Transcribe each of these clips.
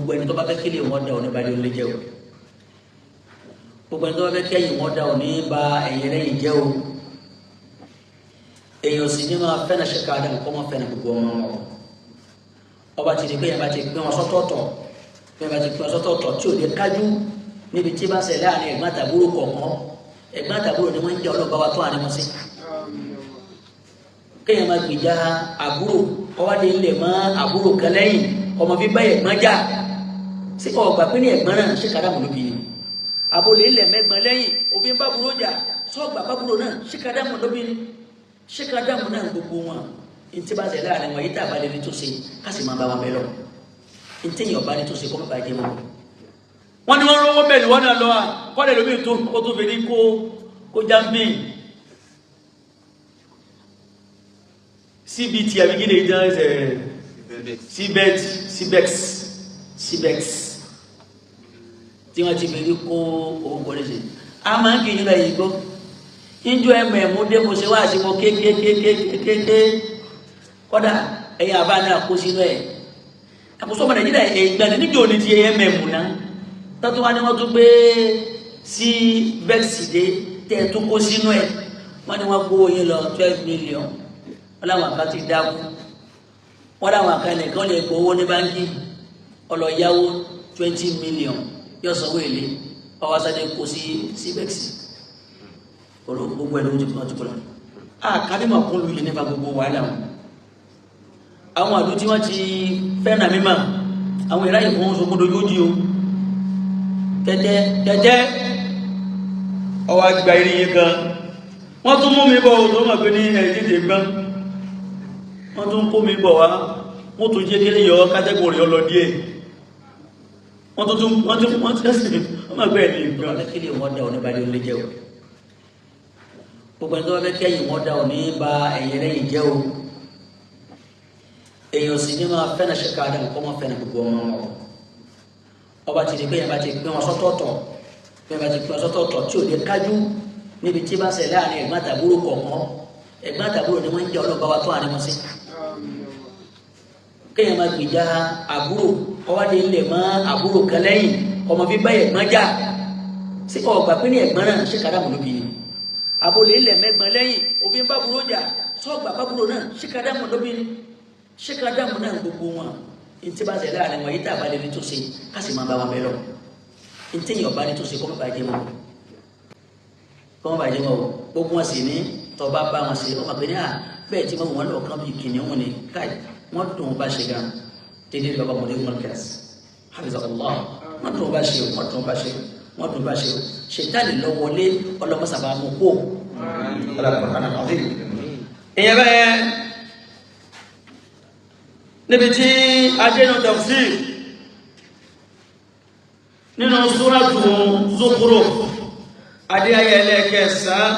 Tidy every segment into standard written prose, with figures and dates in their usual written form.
gbogbo ẹni tó bá fẹ́ kílè wọn dà òní ba lè jẹ́ o gbogbo ẹni tó bá fẹ́ kẹ́yìn wọn dà òní ba ẹ̀yìn lẹ́yìn jẹ́ o èèyàn sì ní máa fẹ́ràn ṣe ká dáhùn kọ́ máa fẹ́ràn gbogbo ọmọ wọn ọba ti di pé yẹn bá ti pín wọn sọ́tọ̀ọ̀tọ̀ bí wọ́n bá ti pín wọn sọ́tọ̀ọ̀tọ̀ tí ò lè kájú níbi tí bá ṣẹlẹ̀ láàrin ẹ̀gbọ́n àtàbúrò kọ̀ọ̀kan ẹ̀gbọ́n àtàbúrò ni wọ́n ń jẹ́ ọlọ́ba wa tó àní wọn sí kéèyàn máa gbìjà àbúrò ọwádìí ilẹ̀ mọ́ àbúrò kan lẹ́yìn ọmọ fi bá ẹ̀gbọ́n jà sí ọgbà pé ní ẹ̀gbọ́n náà ṣe kádàmù ló bí àbólé ilẹ̀ mẹ́gbọ́n lẹ́yìn òfin bá àbúrò jà sọ́ọ̀gbà bábúrò náà ṣe kádàmù ló bí ṣe kádàmù náà gbogbo wọn ntí bá ṣẹlẹ̀ láàrin wọn yìí tá a bá lè ní tó ṣe ká sì máa bá wọn bẹ lọ ntí yìí ọba ní tó ṣe kọ́ mẹ́ta jẹ́ wọn. wọ́n ní wọ́n rówó bẹ́ẹ̀ ni wọ́n náà lọ wa kọ́lẹ̀ lómi tó kó tó fi ní kó jámbé cbt àbíkílẹ̀ ìdán ẹsẹ̀ cbex tí wọ́n ti fi ní kó owó kọ́lẹ̀ ṣe a máa ń kì í nígbà yìí gbọ́ injú ẹ̀mú dé mo ṣe wá sí mo kékékékékéké kọ́dà ẹ̀yà àbá náà kó sínú ẹ̀ àkóso ọmọ nàìjíríà ìgbàlẹ̀ níjọ́ ní ti ẹ̀mẹ̀mù náà tọ́tù wá ní wọ́n tún gbé sí vẹ́ẹ̀sì dé tẹ́ tó kó sínú ẹ̀ wọ́n ní wọ́n gbówó yín lọ 12 million wọ́n láwọn àká ti dákú wọ́n láwọn àká nìkan lè gbówó ní báńkì ọlọ́yàwó 20 million yóò sanwó èlé ọwọ́ sáré kó sí vẹ́ẹ̀sì ọ̀rọ̀ gbogbo ẹ̀ ló ti kọ́ tukọ̀ lọ. Àkàbímọ̀ kún lu yìí nípa gbogbo wàhálà wọn. Àwọn àdó tí wọ́n ti fẹ́ràn mímọ̀ àwọn ìráyè fún wọn sọgbọ́dọ̀ yóò di o. Tẹ́tẹ́ ọwọ́ àgbà irin yìí gan. Wọ́n tún mú mi bọ̀ tó mọ̀ pé ní ẹ̀ẹ́dẹ́dẹ́ gbọ́n. Wọ́n tún kó mi bọ̀ wá. Wọ́n tún jẹ́ kéré yọ kátẹ́gùn rẹ̀ ọlọ díẹ̀. Wọ́n tún tẹ́sí ọmọ ẹgbẹ́ ẹ̀ ní ìgbọ́n. Ọ̀rẹ́ kí lè wọ́n dá oníbàdí ó lé jẹ́ o gbogbo ẹni tó bá fẹ́ kẹ́yìn wọn dá òní ba ẹ̀yìn lẹ́yìn jẹ́ o èèyàn sì ní máa fẹ́ràn ṣe ká dáhùn kọ́ máa fẹ́ràn gbogbo ọmọ wọn ọba ti di pé yẹn bá ti pín wọn sọ́tọ̀ọ̀tọ̀ bí wọ́n bá ti pín wọn sọ́tọ̀ọ̀tọ̀ tí ò lè kájú níbi tí bá ṣẹlẹ̀ láàrin ẹ̀gbọ́n àtàbúrò kọ̀ọ̀kan ẹ̀gbọ́n àtàbúrò ni wọ́n ń jẹ́ ọlọ́ba wa tó àní wọn sí kéèyàn máa gbìjà àbúrò ọwádìí ilẹ̀ mọ́ àbúrò kan lẹ́yìn ọmọ fi bá ẹ̀gbọ́n jà sí ọgbà pé ní ẹ̀gbọ́n náà ṣe kádàmù ló bí àbólé ilẹ̀ mẹ́gbọ́n lẹ́yìn òfin bá burú jà sọ́ọ̀gbà bá burú náà ṣíkàdámù lóbìnrin ṣíkàdámù náà gbogbo wọn ntí bá ṣẹlẹ̀ àárín wọn yìí tá a bá lè ní tó ṣe ká sì máa bá wọn bẹ lọ ntí yìí ọba ní tó ṣe kọ́ mọ́ bàjẹ́ wọn gbogbo wọn sì ní tọba bá wọn ṣe ọmọ pé ní à bẹ́ẹ̀ tí wọ́n lọ kán bí kìnìún ni káì wọ́n dùn bá ṣe gan dédé bàbá mọ̀lẹ́ mọ́kẹ́sì hafizahullah wọ́n dùn bá ṣe ṣètàlì lọ wọlé ọlọ́mọsàbà mú kó ìyẹn bẹ́ẹ̀ níbi tí ajẹ́nu tafsir nínú súrátù Zukhruf adéayẹ ẹlẹ́kẹsàn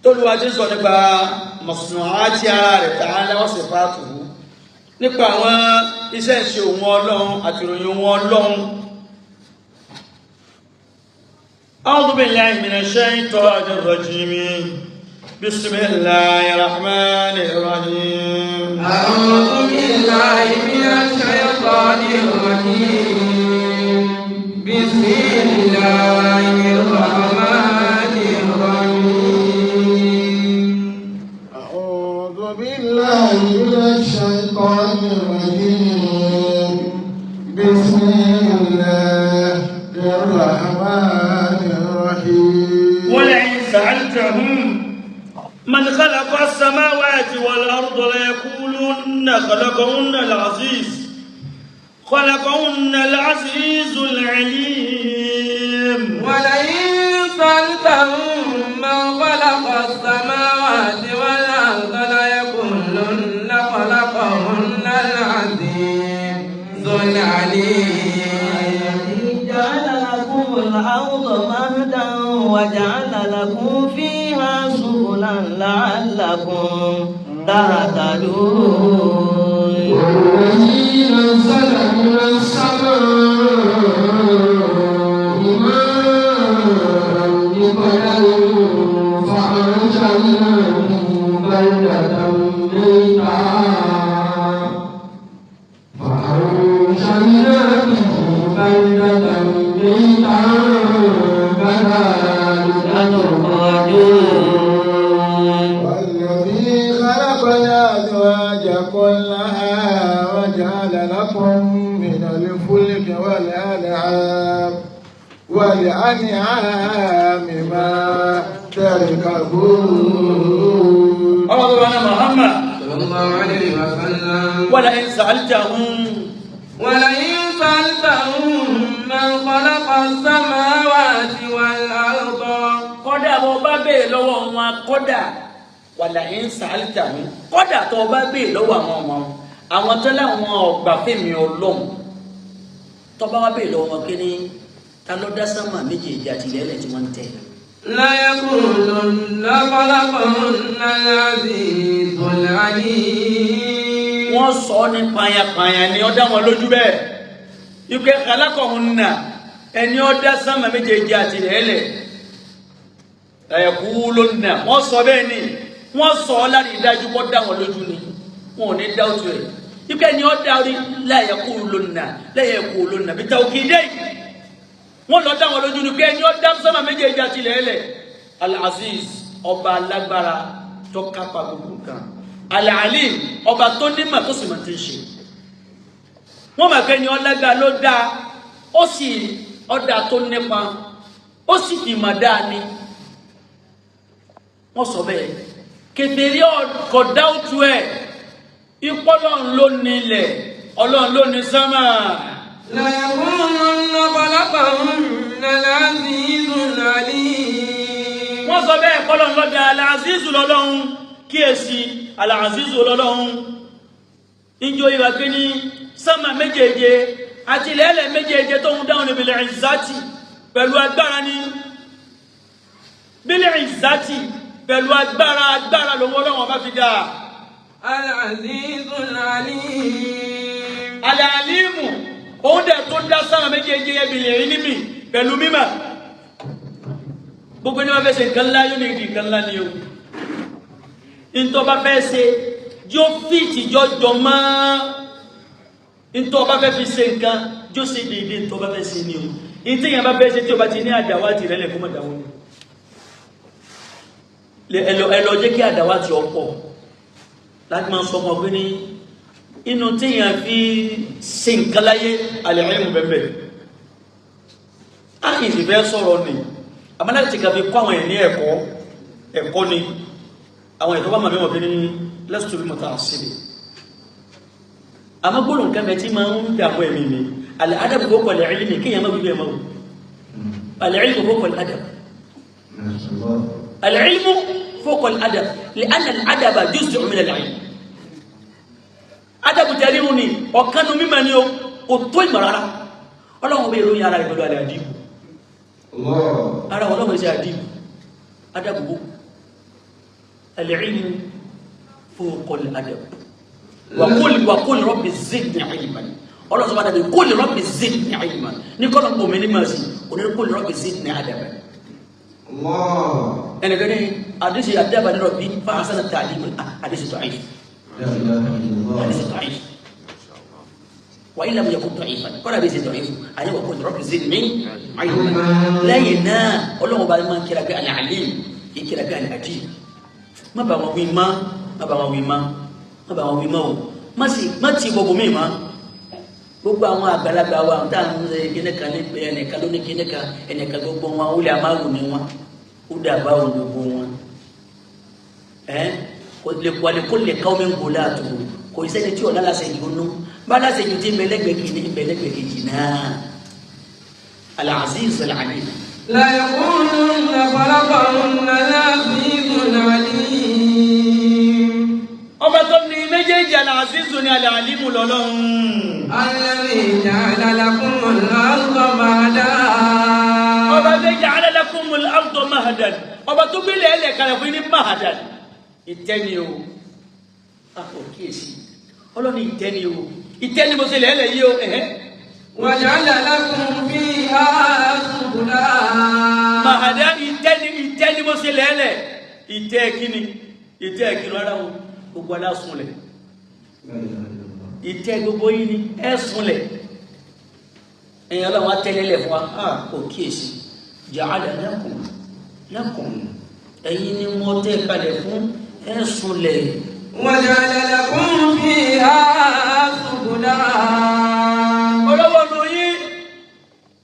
tó lùwà tí sọ nípa masnu'ati ara rẹ̀ ta'ala wa sifatuhu nípa àwọn iṣẹ́ ìṣe òun ọlọ́run àti ìròyìn òun ọlọ́run. أعوذ بالله من الشيطان الرجيم بسم الله الرحمن الرحيم أعوذ بالله من الشيطان الرجيم بسم الله الرحمن الرحيم أعوذ بالله من الشيطان الرجيم بسم الله الرحمن ولئن سألتهم من خلق السماوات والأرض ليقولن خلقهن العزيز العليم ولئن سألتهم من خلق السماوات والأرض ليقولن خلقهن العزيز العليم جعل لكم الأرض مهدا وجعل لكم فيها سبلا لعلكم تهتدون والذي نزل من السماء ماء بقدر فأنشأنا به بلدة ميتا والذي خلق الأزواج كلها وجعل لكم من الفلك والأنعام ما تركبون. الله محمد صلى الله عليه وسلم. ولئن سألتهم من خلق السماوات والأرض. kódà bó bá béèrè lọ́wọ́ wọn kódà ولئن سألتهم kódà tó bá béèrè lọ́wọ́ àwọn tó láwọn ọgbà fèmí Ọlọ́run tó bá wá béèrè lọ́wọ́ wọn kí ni ta ló dá sánmà méjèèjì àti ilẹ̀ tí wọ́n ń tẹ̀. ليقولن خلقهن العزيز العليم. wọ́n sọ ní payapaya ni ó dá wọn lójú bẹ́ẹ̀ ike khalaqahunna ẹni ó dá sánmà méjèèjì àti ilẹ̀ ẹ̀kúlónà wọ́n sọ bẹ́ẹ̀ ni wọ́n sọ láti ìdájú kọ́ dá wọn lójú ni wọn ò ní dá òtù ẹ̀ ike ni ó dá orí lẹ́yẹ̀kúlónà bí tawkidai wọ́n lọ dá wọn lójú ni pé ẹni ó dá sánmà méjèèjì àti ilẹ̀ al-aziz ọba alágbára tó kápá gbogbo nǹkan al-alim ọba tó nímọ̀ tó sì máa ti ń ṣe wọ́n mọ̀ pé ẹni ọlágbára ló dá ó sì ọ̀dà tó nípa ó sì fi mà dáa ni wọ́n sọ bẹ́ẹ̀ kèfèrí ọkọ̀ dáwùtú ẹ̀ ipò Ọlọ́run ló ní ilẹ̀ Ọlọ́run ló ní sánmà. ليقولن خلقهن العزيز العليم. wọ́n sọ bẹ́ẹ̀ kọ́lọ́n lọ́dà al-aziz lọ́lọ́run kíyèsí al-aziz lọ́lọ́run ìjọ ìwà pé ní sánmà méjèèje àti ilẹ̀ méjèèje tó ń dáhùn ní bil izzati pẹ̀lú agbára ní bil izzati pẹ̀lú agbára lọ́wọ́ Ọlọ́run bá fi dáa. العزيز العليم. al-alimu òun dẹ̀ tó dá sánmà méjèèje bil ilmi pẹ̀lú mímọ̀ gbogbo ní wọ́n fẹ́ ṣe nǹkan ńlá yóò ní ìdí nǹkan ńlá ni o ntọ́ bá fẹ́ ṣe yóò fìtì jọjọ mọ́ ntọ́ bá fẹ́ fi ṣe nǹkan yóò ṣe déédéé ntọ́ bá fẹ́ ṣe ni o ntí yẹn bá fẹ́ ṣe tí o bá ti ní àdáwátì rẹ lẹ́kọ́ mọ́ dáwọ́ ni ẹ lọ jẹ́ kí àdáwátì ọ̀pọ̀ láti máa sọ ọmọ pé ní inú tí yẹn fi ṣe nǹkan láyé al-ilmu bẹ́ẹ̀ á kì í sì fẹ́ sọ̀rọ̀ ni àmàlà ti kàfi kọ́ àwọn ẹ̀ní ẹ̀kọ́ ni àwọn ẹ̀tọ́ bá ma mẹ́wọ̀n bí ní lẹ́sùtù bí mọ̀ta àṣírí àmọ́ gbọ́nà nǹkan mẹ́ tí ma ń dàmú ẹ̀mí mi al-adab fawqa al-ilmi kí yẹn má wíwẹ̀ mọ́ al-ilmu fawqa al-adab al-ilmu fawqa al-adab li'anna al-adaba juz'un min al-ilm adabu tẹ̀ríhun ni ọ̀kanu mímọ̀ ni ó tó ìmọ̀ rárá Ọlọ́run bí ìròyìn ara ìpẹ̀lú al-adib ara Ọlọ́run ṣe àdìbò adabu al-ilmu fawqa al-adab wa qul rabbi zidni ilman Ọlọ́run sọ bá dàbí qul rabbi zidni ilman ní kọ́lọ̀ pọ̀ mi ní máa sí òní qul rabbi zidni adaban ẹnìkan ní àdíṣe àdábà ní rabbi fa ahsana ta'lim àdíṣe da'if àdíṣe da'if wa in lam yakun da'ifan kọ́lá bí ṣe da'if àyẹ̀ wa qul rabbi zidni ilman lẹ́yìn náà Ọlọ́run bá máa ń kíra pé al-alim ìkíra pé al-adib má bá wọn wí má o má ti gbogbo mi má gbogbo àwọn àgbàlagbà wa tá à ń ṣe kíní kan ní pé ẹnìkan ló ní kíní kan ẹnìkan gbogbo wọn ó lè amáwò ní wọn ó dàbá òun gbogbo wọn kò lè káwọn mi ń gbò láàtò kò sẹ́ni tí ọ̀dá láṣẹ ìgbónú bá láṣẹ ìjọ tí ìbẹ̀lẹ́gbẹ̀ kìíní ìbẹ̀lẹ́gbẹ̀ kejì náà al-aziz al-alim. la yaqulunna khalaqahunna al-aziz al-alim. ọba tó ní méjèèjì al-aziz ní al-alim lọ́lọ́run. alladhi ja'ala lakumul arda mahdan. ọba tó ja'ala lakumul arda mahdan ọba tó gbélé ẹlẹ́ kalẹ̀ fún ní mahdan ìtẹ́ni o àpò kíyèsí ọlọ́ni ìtẹ́ni o ìtẹ́ni mo ṣe lẹ́lẹ̀ yìí o wa ja'ala lakum fiha subula. mahdan ìtẹ́ni mo ṣe lẹ́lẹ̀ ìtẹ́ kíni rárá o gbogbo aláṣunlẹ̀ ìtẹ́ gbogbo yìí ni ẹ̀sùnlẹ̀ ẹ̀yin ọlọ́run atẹ́lẹ́lẹ̀ fún wa kò kíyèsí ja'ala lakum ẹ̀yin ni mo tẹ́ kalẹ̀ fún ẹ̀sùn lẹ̀. وجعل لكم فيها سبلا. olówó ló yín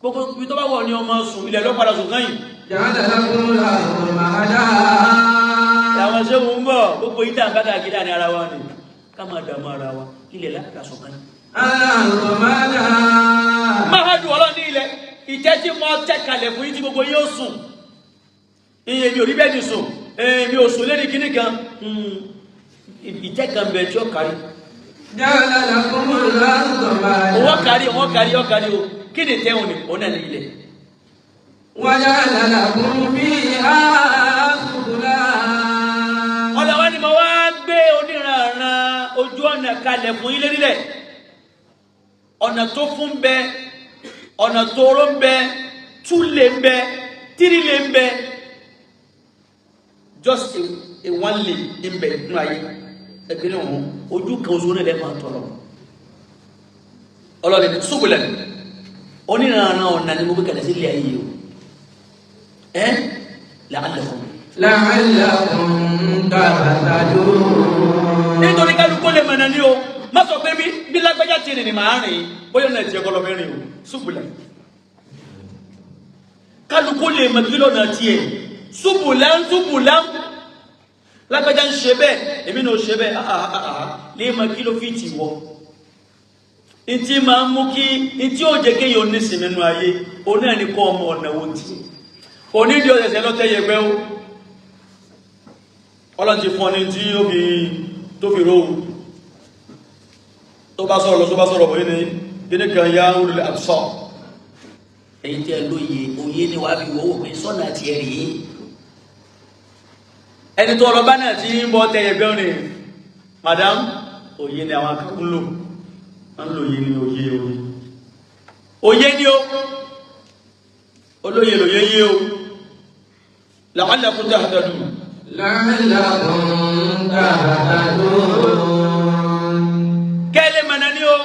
gbogbo ibi tó bá wọ̀ ni ọmọ sùn ilẹ̀ ló padà sùn kẹ́yìn. جعل لكم الأرض مهدا. àwọn ṣé mo ń bọ̀ gbogbo yìí tàn bàtà kí láàrin ara wa ni ká máa dààmú ara wa ilẹ̀ láti sùn kẹ́yìn. الأرض مهدا. máa dùn ọlọ́ni ilẹ̀ ìtẹ́ tí mo tẹ́ kalẹ̀ fún yín tí gbogbo yóò sùn iye mi ò rí bẹ́ẹ̀ ni sùn mi ò sùn lérí kíní kan ìtẹ́ kan bẹ̀ tí ó kárí. جعل لكم الأرض مهدا. owó kárí o kí ni tẹ́wọ̀n ni òun náà ní ilẹ̀. وجعل لكم فيها سبلا. ọlọ́wọ́ ni mo wá gbé oníranran ojú ọ̀nà kalẹ̀ fún yín lérílẹ̀ ọ̀nà tó fún bẹ ọ̀nà tó ró ń bẹ tú lè ń bẹ tírí lè ń bẹ just a one lane ń bẹ nínú ayé ẹgbẹ́ náà wọn ojú kan oṣù náà lẹ́ẹ̀ máa tọrọ ọlọ́run ní ṣùgbọ́n oníranran ọ̀nà ni mo gbé kalẹ̀ sí ilé ayé o la'allakum tahtadun. nítorí kálukú lè mọ̀nà ní o má sọ pé bí lágbájá tìrì ní màá rìn bóyá náà tiẹ̀ kọlọ mẹ́rin o ṣùgbọ́n kálukú lè mọ̀ kí lọ́nà tiẹ̀ ṣùgbọ́n lágbájá ń ṣe bẹ́ẹ̀ èmi náà ṣe bẹ́ẹ̀ lè mọ̀ kí ló fi tì wọ́ ntí máa ń mú kí ntí ó jẹ́ kéèyàn onísìnmi nínú ayé òun náà ní kọ́ ọmọ ọ̀nà wo ti onídìí ọ̀sẹ̀sẹ̀ lọ́tẹ̀ yẹgbẹ́ o ọlọ́nti fún ọ ní tí tó fi róhùn tó bá sọ̀rọ̀ lọ tó bá sọ̀rọ̀ bọ̀ ní kíní kan yá olùlẹ̀ àtúnṣọ́ èyí tí ẹ lóye òye ni wàá fi wọ́wọ́ pé sọ́nà àti ẹ̀rì yìí ẹni tó ọlọ́bá náà tí ń bọ́ tẹ yẹgbẹ́ rìn madam òye ni àwọn akẹ́kọ̀ọ́ lò wọ́n lò yé ni òye ni ó olóye lòye yé o la'allakum tahtadun. la'allakum tahtadun. kẹ́lẹ́ mọ̀nà ni ó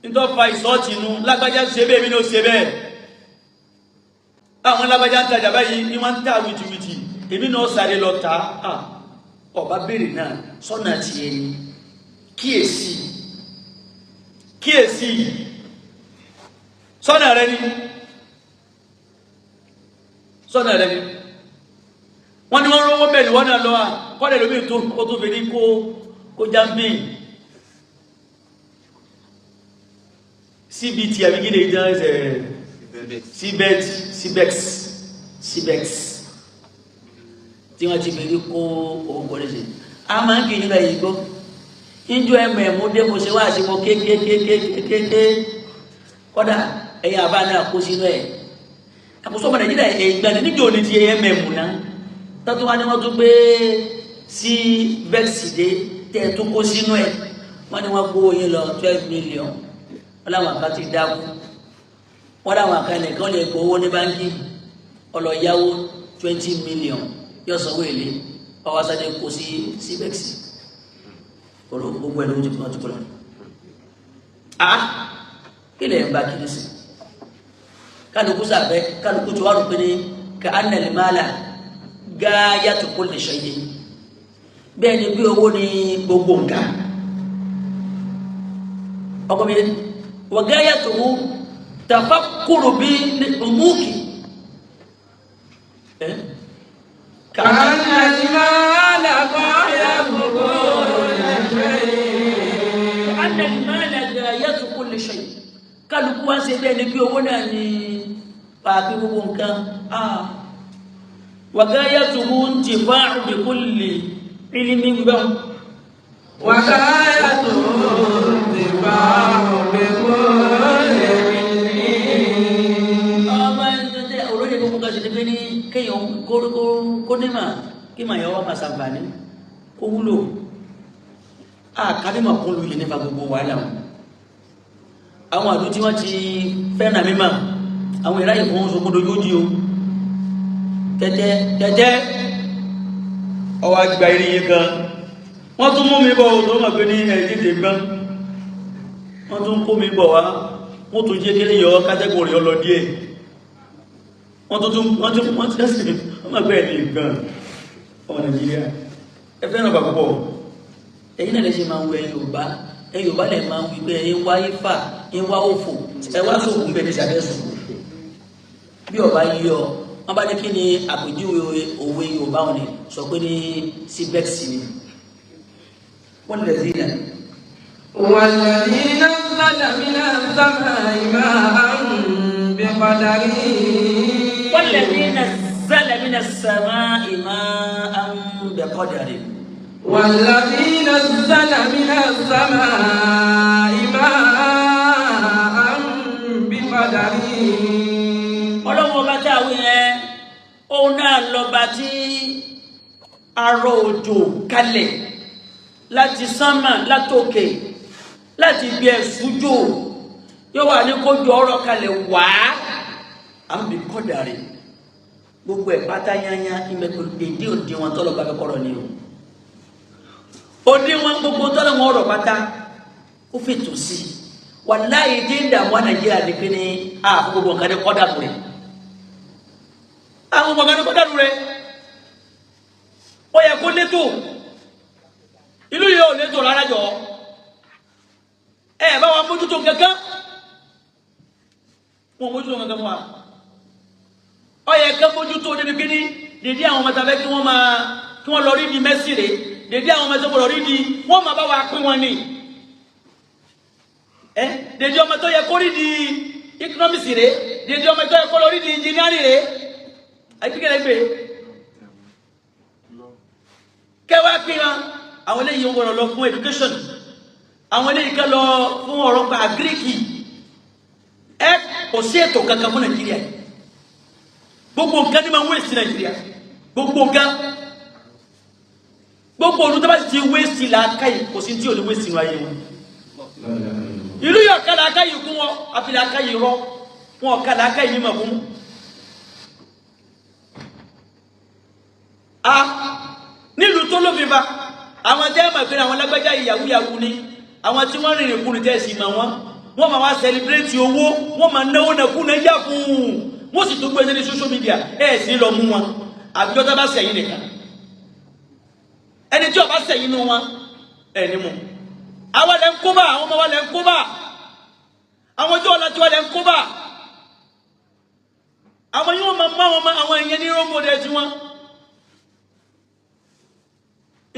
nítorí fa ìsọ́ọ̀tì inú lágbájá ṣe bẹ́ẹ̀ mi ní ó ṣe bẹ́ẹ̀ àwọn lágbájá ń tajà báyìí ní wọ́n ń tà wìtìwìtì èmi náà sáré lọ ta ọba béèrè náà sọ́nà tiẹ̀ ni kíyèsí sọ́nà rẹ ni wọ́n ní wọ́n rówó bẹ́ẹ̀ ni wọ́n náà lọ́wọ́ kọ́lẹ̀ lómi ó tó fẹ́ ní kó jámbìn cbt àbígídé ìdán ẹsẹ̀ cbex tí wọ́n ti fẹ́ ní kó owó kọ́lẹ̀ ṣe a máa ń kí nígbà yìí gbọ́ níjọ́ ẹ̀mọ̀ ẹ̀mú dé mo ṣe wá sí mo kékékékékéké kọ́dà ẹ̀yà àbá náà kó sínú ẹ̀ àkóso ọmọ nàìjíríà ìgbàni níjọ́ ní ti ẹ̀mẹ̀mù náà tọ́tún wá ní wọ́n tún gbé sí bẹ́ẹ̀sìdé tẹ́ tún kó sínú ẹ̀ wọ́n ní wọ́n gbówó yín lọ 12 million wọ́n láwọn àká ti dákú wọ́n láwọn àká nìkan lè gbówó ní báńkì ọlọ́yàwó 20 million yóò sanwó èlé ọwọ́ sáré kó sí bẹ́ẹ̀sì ọ̀rọ̀ gbogbo ẹ̀ ló ti kọ́ ọ̀tún kọ́lọ́ kí lè ń bá kí ní sí kálukú sàbẹ́ kálukú tí wàá rò pé ní ká annal-mala gáyàtù kulli shay'in bẹ́ẹ̀ ni bí owó ní gbogbo nǹkan ọkọ̀ mi wa gáyàtuhu tafakkuru bí umuki annal-mala gáyàtù kulli shay kálukú wá ṣe bẹ́ẹ̀ ni bí owó náà ní pàápí gbogbo nǹkan وغايته انتفاع بكل علم بهم وغايته انتفاع بكل علم ọmọ ẹgbẹ́ olóyè gbogbo kan ṣe ní pé ní kéèyàn kó ní mà kí mà yọ wá máa ṣàǹfààní kó wúlò àkàdémà kún lu yìí nípa gbogbo wàhálà wọn àwọn àdó tí wọ́n ti fẹ́ràn mímọ̀ àwọn ìráyè fún oṣù kódó yóò jí o tẹ́tẹ́ ọwọ́ àgbà ìrìyìn kan wọ́n tún mú mi bọ̀ tó mọ̀ pé ní ẹ̀dídè gbọ́n wọ́n tún kó mi bọ̀ wá wọ́n tún jẹ́ kéré yọ kátẹ́gọ̀rì ọlọ díẹ̀ wọ́n tẹ́sì ọmọ ẹgbẹ́ ẹ̀lẹ́ nǹkan ọmọ Nàìjíríà ẹfẹ́ náà bà púpọ̀ ẹ̀yìn náà lè ṣe máa ń wọ ẹ̀yìn Yorùbá lè máa ń wí pé ẹ̀yìn wá ifá ẹ̀yìn wá òfò ẹ̀wá sókùn bẹ́ẹ̀ ní sàdẹ́sùn bí ọba yíyọ wọ́n bá ní kí ni àpèjúwe òwe Yorùbá wọn ni sọ pé ní síbẹ́ẹ̀sì ni wọ́n lè rí náà. والذي نزل من السماء ماء بقدره والذي نزل من السماء ماء بقدره والذي نزل من السماء ماء بقدره ọlọ́run ọba tí àwọn yẹn òun náà lọ́ba tí arọ òjò kalẹ̀ láti sánmà látòkè láti ibi ẹ̀sùjò yóò wà ní kójú ọ̀rọ̀ kalẹ̀ wá àmì kọ́dàrí gbogbo ẹ̀ pátá yányá ìmẹ̀kùn èdè òdì wọn tọ́lọ̀ bá kọ́rọ̀ ni o òdì wọn gbogbo tọ́lọ̀ wọn ọ̀rọ̀ pátá ó fètò sí wàláhì dé ìdààmú Nàìjíríà ní pé ní gbogbo nǹkan ní kọ́dàrú rẹ̀ àwọn ọmọ kan ní kọ́dàrú rẹ̀ ó yẹ kó létò ìlú yìí ò létò rárá jọ bá wa mójútó kankan wọn mójútó kankan fún wa ó yẹ ká mójútó débi kíní dédé àwọn ọmọ tàbí kí wọ́n lọ rí di mẹ́sì rè dédé àwọn ọmọ tó lọ rí di wọ́n máa bá wa pín wọn ní dédé ọmọ tó yẹ kó rí di economics rè dédé ọmọ tó yẹ kó lọ rí di engineering rè àyíkíkẹ́lẹ́ gbé kẹwàá pín wọn àwọn eléyìí ń wọ̀rọ̀ lọ fún education àwọn eléyìí ká lọ fún ọ̀rọ̀ pa agiriki kò sí ètò kankan fún Nàìjíríà gbogbo nǹkan ní máa ń wéèsì Nàìjíríà gbogbo nǹkan gbogbo olú tó bá ti wéèsì làákàyè kò sí tí ò ní wéèsì wáyé wọn ìlú yóò ká làákàyè kún wọn àfi làákàyè rọ wọn ká làákàyè mímọ̀ fún nílùú tó lófin bá àwọn tẹ́ mọ̀ pé àwọn lágbájá ìyàwó ni àwọn tí wọ́n rìnrìn kúrò tẹ́ sí ma wọ́n ma wá celebrate owó wọ́n ma náwó nàkú náà fún wọ́n sì tó gbé ní social media sí lọ mú wọn àbíjọ́ tó bá sẹ̀yìn nìkan ẹni tí ó bá sẹ̀yìn nù wọn ní mú àwọn lẹ́ ń kó bá àwọn ọmọ wa lẹ́ ń kó bá àwọn ọjọ́ ọ̀la tí wọ́n lẹ́ ń kó bá àwọn yóò ma mọ́ àwọn èèyàn ní rómọdé tí wọ́n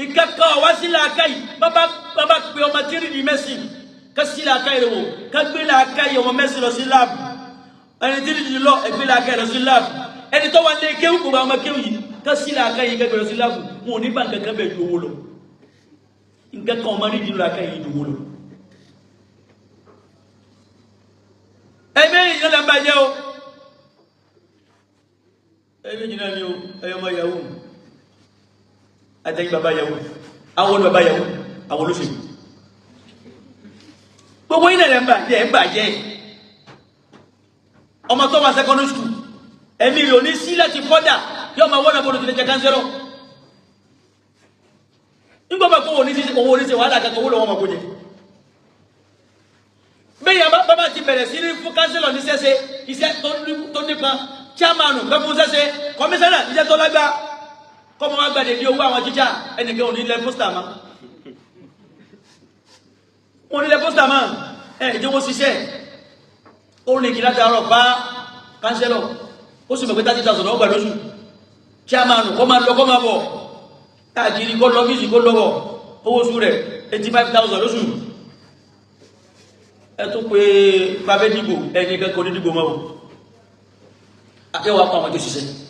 ìkẹ́kọ̀ọ́ wá sí làákàyè bàbá pé ọmọ tí rí di mẹ́sìn ká sí làákàyè rẹ̀ wò ká gbé làákàyè ọmọ mẹ́sìn lọ sí láàbù ẹni tí rí di lọ ẹgbẹ́ làákàyè lọ sí láàbù ẹni tó wà ní kéwù gbogbo àwọn kéwù yìí ká sí làákàyè kẹgbẹ́ lọ sí láàbù wọn ò ní bá nǹkan kan bẹ̀ ju owó lọ nǹkan kan ọmọ rí di làákàyè ju owó lọ. ẹgbẹ́ ìyẹn lẹ́ ń bàjẹ́ o ẹgbẹ́ ìyẹn ni o ẹ̀yọ́mọ yahoo àtẹ́yìn bàbá yàwó àwọn olùbàbá yàwó àwọn olóṣèlú gbogbo yìí nẹ̀rẹ̀ ń bàjẹ́ ọmọ tó wà secondary school ẹ̀mí rẹ̀ ò ní sí láti fọ́dà yóò máa wọ́n àbọ̀dọ̀ tó lè jẹ kánsẹ́rọ̀ nígbàgbà kó owó oníṣẹ́ wàhálà kankan owó lọ́wọ́ ọmọkùnrin bẹ́yà bàbá ti bẹ̀rẹ̀ sí ní fún kánsẹ́lọ̀ ní sẹ́sẹ́ iṣẹ́ tó nípa chairman gbẹ́fún sẹ́sẹ́ kọmíṣánná iṣẹ́ tó lágbá kọ́mọ wá gbàdé ní owó àwọn jíjà ẹnìkan ò ní ilẹ̀ pósítà máa wọ́n ní ilẹ̀ pósítà máa jẹ́ wọ́n ṣiṣẹ́ ó rìn kí látàárọ̀ bá kánsẹ́lọ̀ ó sì mọ̀ pé 30,000 ọgbà lóṣù chairman kọ́ máa lọ kọ́ máa bọ̀ káàkiri kọ́ lọ́fíìsì kó lọ́wọ́ owó oṣù rẹ̀ 85,000 lóṣù ẹ tó pé pàbẹ́ dìbò ẹni kẹ́kọ̀ọ́ ní dìbò mọ́ àkẹwàá pa àwọn tó ṣiṣẹ́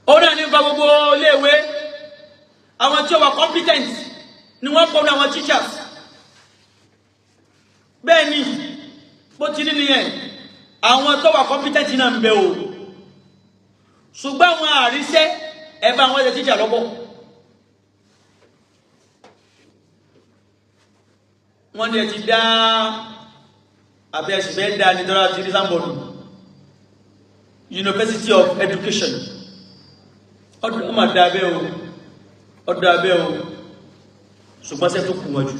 ó náà ní bá gbogbo iléèwé àwọn tí ó wà competent ni wọ́n kọ́ ní àwọn teachers bẹ́ẹ̀ ni bó ti ní nìyẹn àwọn tó wà competent náà ń bẹ o ṣùgbọ́n àwọn àríṣẹ́ ẹ̀bá àwọn ẹ̀jẹ̀ teacher lọ́pọ̀ wọ́n ní ẹ ti dá àbẹ́ ẹ̀sìn fẹ́ dá ní tọ́lá ti rí sáńbọ̀dù University of Education ọdún ọmọ dábẹ́ o ọdún abẹ́ o ṣùgbọ́n sẹ́ tó kù wọ́n jù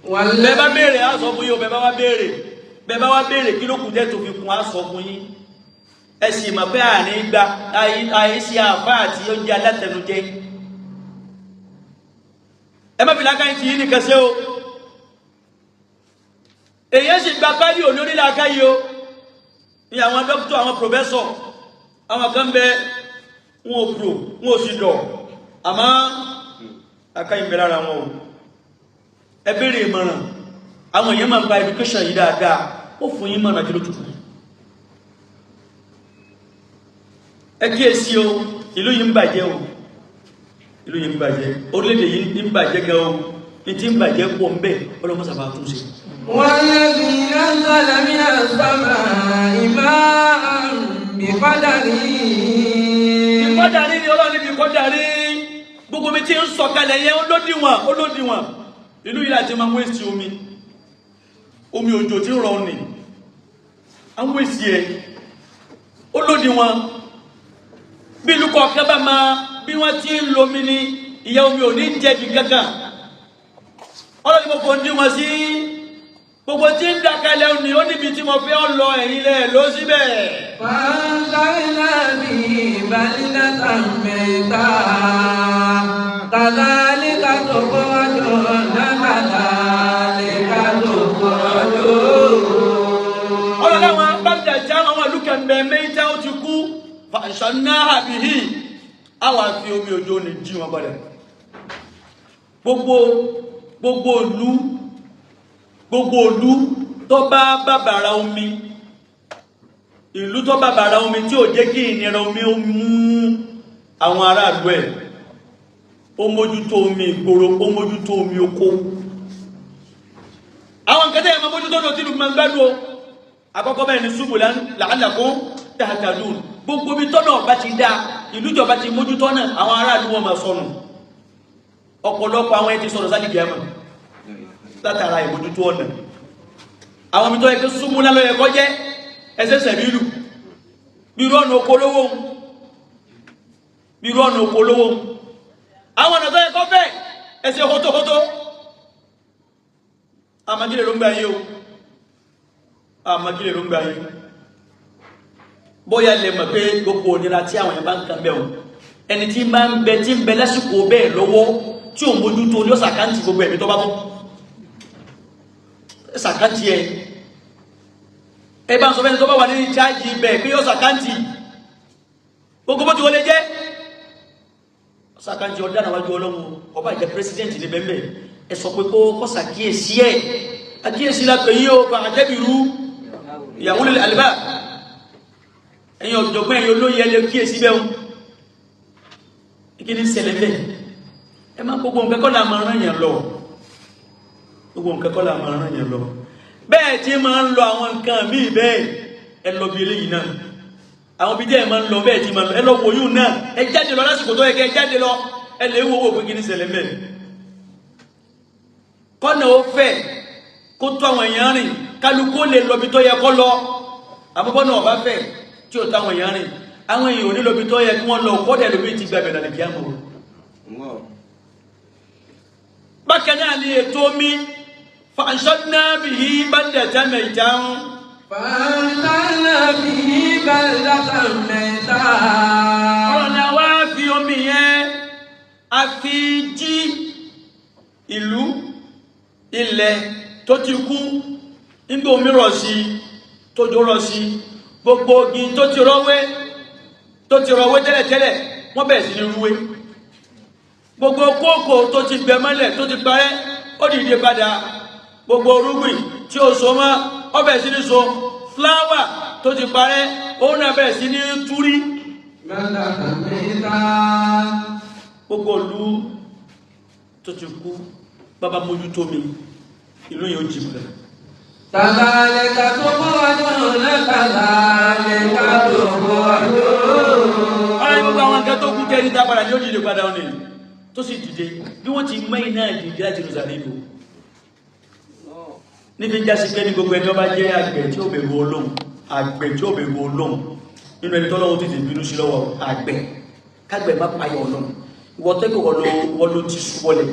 bẹ́ẹ̀ bá béèrè á sọ fún yín o, bẹ́ẹ̀ bá wá béèrè kí ló kù dé tó fi kún á sọ fún yín. ẹ sì mọ̀ pé àárín gba àìsí àfá àti oúnjẹ alátẹnujẹ. ẹ má fi lákàáyí ti yí nìkan ṣe o. èyí sì gba pálí olórí lákàáyí o. ní àwọn dókítà, àwọn pòfẹ́sọ̀, àwọn kan bẹ wọn ò pro wọn ò sì dọ̀, àmọ́ lákàáyí bẹ lára wọn o. ẹ béèrè ìmọ̀ràn, àwọn èèyàn máa ń gba education yìí dáadáa, ó fún yín mọ̀ràn kí ló tukù. ẹ kíyèsí o, ìlú yìí ń bàjẹ́ o, ìlú yìí ń bàjẹ́, orílẹ̀-èdè yìí ń bàjẹ́ gan o, ní tí ń bàjẹ́ pọ̀ ń bẹ̀, ọlọ́mọ sábà tún ṣe. والذي نزل من السماء ماء بقدره. Ìkọ́dàrí ni Ọlọ́run níbi ìkọ́dàrí, gbogbo mi tí ń sọ̀kalẹ̀ yẹn olódiwọ̀n. Ìlú yìí láti máa ń wéṣì omi òjò tí ń rọ ní àwọn wéṣì ẹ̀ olódiwọ̀n. Bí ìlú kọ̀ọ̀kan bá máa bí wọ́n ti ń lomi ní ìyá omi ò ní jẹ̀bi kankan. Ọlọ́run mo fò ń dín wọn sí gbogbo tí ń dákalẹ̀ òní ó níbi tí mo fẹ́ lọ ẹ̀yìn lẹ̀ ló síbẹ̀. فأنزلنا به بلدة ميتا كذلك تخرجون كذلك تخرجون. Ọlọ́run àwọn bàbá tí àwọn olùkẹ́ ń bẹ mẹ́ta ó ti kú فأنزلنا به àwọn àfi omi òjò ní jí wọn padà. Gbogbo ìlú tó bá bàbàrà omi, ìlú tó bàbàrà omi tí ò jẹ́ kí ìnira omi ó mú àwọn aráàlú ẹ̀, ó mójútó omi ìgboro, ó mójútó omi oko. Àwọn nǹkan tẹ́yẹ̀ máa mójútó ní òtí ìlú máa ń gbádùn o. Àkọ́kọ́ bẹ́ẹ̀ ni subulan la'allakum tahtadun. Gbogbo ibi tọ́nà bá ti dá, ìlú jọba ti mójútó náà, àwọn aráàlú wọn máa sọnù. Ọ̀pọ̀lọpọ̀ àwọn ẹ̀ ti sọ̀rọ̀ sáàdì gẹ̀ẹ́mà látara ìmójútó ọ̀nà. Àwọn ibi tó yẹ kí súnmú lálọ́ ẹ̀kọ́ jẹ́ ẹsẹ́sẹ̀ bílù bírú ọ̀nà okòólówó, àwọn ọ̀nà tó yẹ kọ́ bẹ́ẹ̀ ẹsẹ̀ hótóhótó. Àmàgílẹ̀ ló ń gbà yí o, àmàgílẹ̀ ló ń gbà yí. Bóyá lè mọ̀ pé gbogbo ònira tí àwọn ẹ̀bá ń kan bẹ̀ o, ẹni tí bá ń bẹ lásìkò bẹ́ẹ̀ lọ́wọ́ tí ò mójútó ní ọ̀sàkántì gbogbo ẹ̀mí tó bá bọ́ sàkántì ẹ̀. Ẹ bá ń sọ fẹ́ni tó bá wà ní chájì ibẹ̀ pé yóò sàkántì gbogbo bó ti wọlé jẹ́ sàkántì ọ̀dá náà wájú Ọlọ́run. Ọba ìjẹ́ pírẹsidẹ́ntì ní bẹ́ẹ̀ ẹ sọ pé kó sàkíyèsí ẹ̀, àkíyèsí la pè yí o bá àjẹ́bìrú ìyàwó lè àlìbá ẹ̀yìn ọ̀jọ̀gbọ́n ẹ̀yìn olóyè lè kíyèsí bẹ́ẹ̀ kí ní ṣẹlẹ̀ bẹ́ẹ̀. Ẹ má gbogbo nǹkan kọ́ la máa rán yàn lọ, gbogbo nǹkan kọ́ la máa rán yàn lọ. Bẹ́ẹ̀ tí máa ń lọ àwọn nǹkan míì bẹ́ẹ̀ ẹ lọ bí eléyìí náà, àwọn bí díẹ̀ máa ń lọ bẹ́ẹ̀ tí máa ń lọ ẹ lọ wò yún náà, ẹ jáde lọ lásìkò tó yẹ kẹ́ ẹ jáde lọ, ẹ lè wo pé kí ní ṣẹlẹ̀ bẹ́ẹ̀. Kọ́nà ó fẹ́ kó tó àwọn èèyàn rìn, kálukú lè lọ bí tó yẹ kọ́ lọ. Àbúkọ́ náà bá fẹ́ tí ò táwọn èèyàn rìn, àwọn èèyàn ò ní lọ bí tó yẹ kí wọ́n lọ, kọ́dẹ̀ lómi ti gbàgbẹ̀ lálẹ́ kí á mọ̀. Bákan náà ni ètò omi فأنشدنا به بلدة ميتا. فأنشدنا به بلدة ميتا. Ọ̀nà wa fi omi yẹn a fi jí ìlú ilẹ̀ tó ti kú nígbà omi rọ̀ sí tójò rọ̀ sí gbogbo igi tó ti rọ̀wé tẹ́lẹ̀tẹ́lẹ̀ wọ́n bẹ̀rẹ̀ sí ní rúwé. Gbogbo kókò tó ti gbẹ mọ́lẹ̀ tó ti parẹ́ ó dìde padà. Gbogbo orúgbìn tí ó so mọ́ ó bẹ̀rẹ̀ sí ní so, fláwà tó ti parẹ́ òun náà bẹ̀rẹ̀ sí ní túrí. Gbogbo ìlú tó ti kú bàbá mójútó mi, ìlú yóò jí bẹ̀rẹ̀. كذلك تخرجون كذلك تخرجون. Ọ̀rẹ́ gbogbo àwọn akẹ́ tó kú kẹ́rí dá padà ní ó dìde padà ọ̀nà tó sì dìde bí wọ́n ti mẹ́yìn náà dìde láti Jerusalem. Níbi jásí pé ní gbogbo ẹjọ́ bá jẹ́ àgbẹ̀ tí ó bẹ̀rù Ọlọ́run, àgbẹ̀ tí ó bẹ̀rù Ọlọ́run nínú ẹni tọ́lọ́run tètè bínú sí lọ́wọ́ àgbẹ̀, kágbẹ̀ má payọ̀ Ọlọ́run. Ìwọ tẹ́kọ̀ wọ́n ló ti sú wọlẹ̀,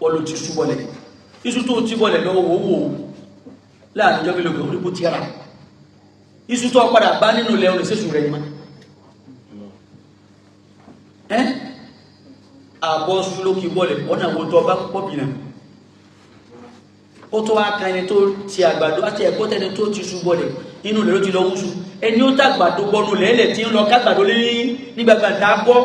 ó wọ́n ló ti sú bọ́lẹ̀ iṣu tó ti bọ́lẹ̀ lọ́wọ́ wò láàrin ìjọba ìlú orí kò tí ara iṣu tó padà bá nínú ilẹ̀ orin sẹ́sù rẹ̀ ni máa àbọ̀ sú ló kí bọ́lẹ̀ ọ̀nà wo tó bá pọ̀ bìnà ó tó wá kan ẹni tó ti àgbàdo àti ẹ̀kọ́ tẹni tó ti sú bọ́lẹ̀ inú ilẹ̀ ló ti lọ wúṣu ẹni ó tàgbàdo gbọ́nù lẹ́lẹ̀ tí ń lọ kágbàdo lé nígbàgbà tá a bọ́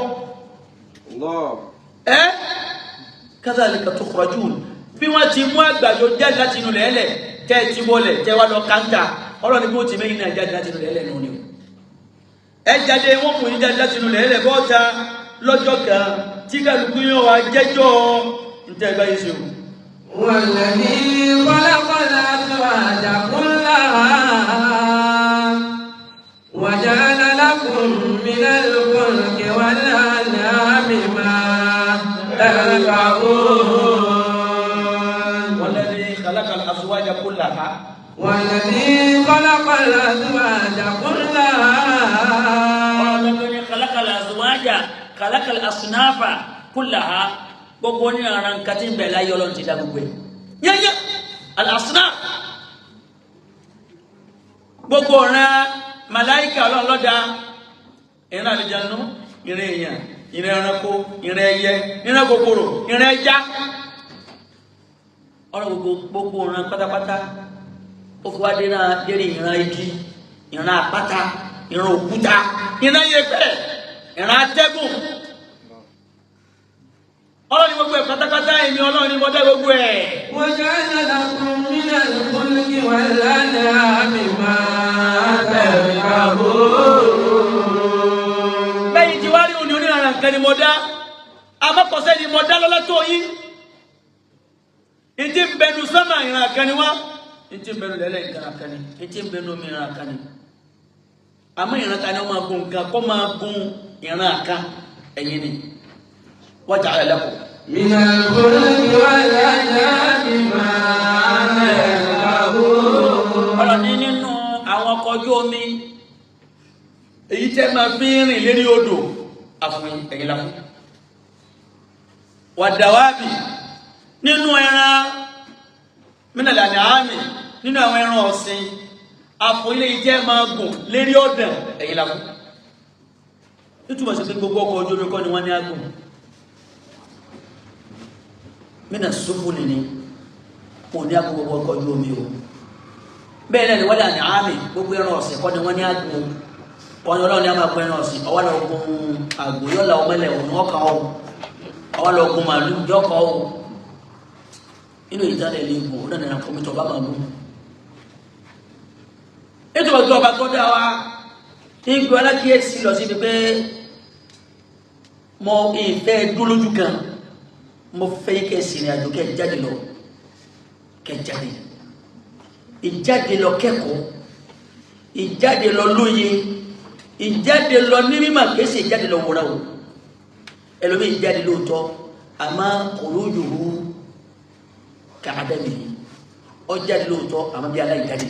kadhalika tukhrajun bí wọ́n ti mú àgbàdo jáde láti inú lẹ́lẹ̀ tẹ́ ti bọ́lẹ̀ tẹ́ wá lọ káńtà ọlọ́ni bí ó ti mẹ́yìn náà jáde láti inú lẹ́lẹ̀ nù ni ẹ jáde wọ́n mú ní jáde láti inú lẹ́lẹ̀ bọ́ta lọ́jọ́ kan tí kálukú yóò wá jẹ́jọ́ ntẹ́ bá yìí ṣe o. والذي خلق الأزواج كلها وجعل لكم من الفلك والأنعام ما تركبون والذي خلق الأزواج كلها والذي خلق الأزواج كلها والذي خلق الأزواج خلق الأصناف كلها gbogbo ní ara nǹkan tí ń bẹ láyé Ọlọ́run ti dá gbogbo ẹ̀ yẹ́yẹ́ al-asnaf gbogbo ọ̀ràn màláíkà Ọlọ́run ló dá ìran àlùjànnú ìran èèyàn ìran ẹranko ìran ẹyẹ ìran kòkòrò ìran ẹja ọ̀rọ̀ gbogbo ọ̀ràn pátápátá ó fi wá dé ìran igi ìran àpáta ìran òkúta ìran yẹ̀pẹ̀ ìran atẹ́gùn ọlọ́ni gbogbo ẹ̀ pátápátá èmi Ọlọ́run ni mo dá gbogbo ẹ̀. وجعل لكم من الفلك والأنعام ما تركبون. bẹ́ẹ̀ tí wá rí òní onírànà nǹkan ni mo dá amákọ̀ọ́sẹ́ ni mo dá lọ́lá tó yín. ìdí ń bẹnu sánmà ìran kan ni wá ìdí ń bẹnu lẹ́lẹ́ ìran kan ni ìdí ń bẹnu omi ìran kan ni. àmọ́ ìran kan ni wọ́n máa gun nǹkan kọ́ máa gun ìran kan ẹ̀yìn ni. وجعل لكم من الفلك والأنعام ما تركبون. ọ̀rọ̀ ní nínú àwọn ọkọ̀ ojú omi èyí tẹ́ máa fi rìn lérí odò àfún ẹ̀yìn láfún wàdàwábì nínú ẹran mínàlá ní àmì nínú àwọn ẹran ọ̀sìn àfún ilé yìí tẹ́ máa gùn lérí ọ̀dàn ẹ̀yìn láfún nítorí sí pé gbogbo ọkọ̀ ojú omi kọ́ ni wọ́n ní àgùn mina sufuni ni kò ní àgùn gbogbo ọkọ̀ ojú omi o bẹ́ẹ̀ náà ni wọ́n dà ní àmì gbogbo ẹran ọ̀sìn kọ́ ni wọ́n ní àgùn wọn Ọlọ́run ní a máa pẹ́ ẹran ọ̀sìn ọwọ́ lọ gun àgùn yọ́la ọmọlẹ̀ òun ọkà ọ̀hún ọwọ́ lọ gun màálù yọ́kà ọ̀hún inú ìtàlẹ̀ lè gùn ó dànù àkọ́mí tó bá máa gùn ètò ọjọ́ ọba tó dá wa ní gbé alákìyèsí lọ síbi pé mo ìfẹ́ dúró lójú kan mo fẹ́ kẹ́ sìnrìn àjò kẹ́ jáde lọ kẹ́ jáde ìjáde lọ kẹ́kọ̀ọ́ ìjáde lọ lóye ìjáde lọ ní mímọ̀ kéèsì ìjáde lọ wòrán o ẹlòmí ìjáde lóòótọ́ àmọ́ khurujuhu ka'adami ọjáde lóòótọ́ àmọ́ bí aláìjáde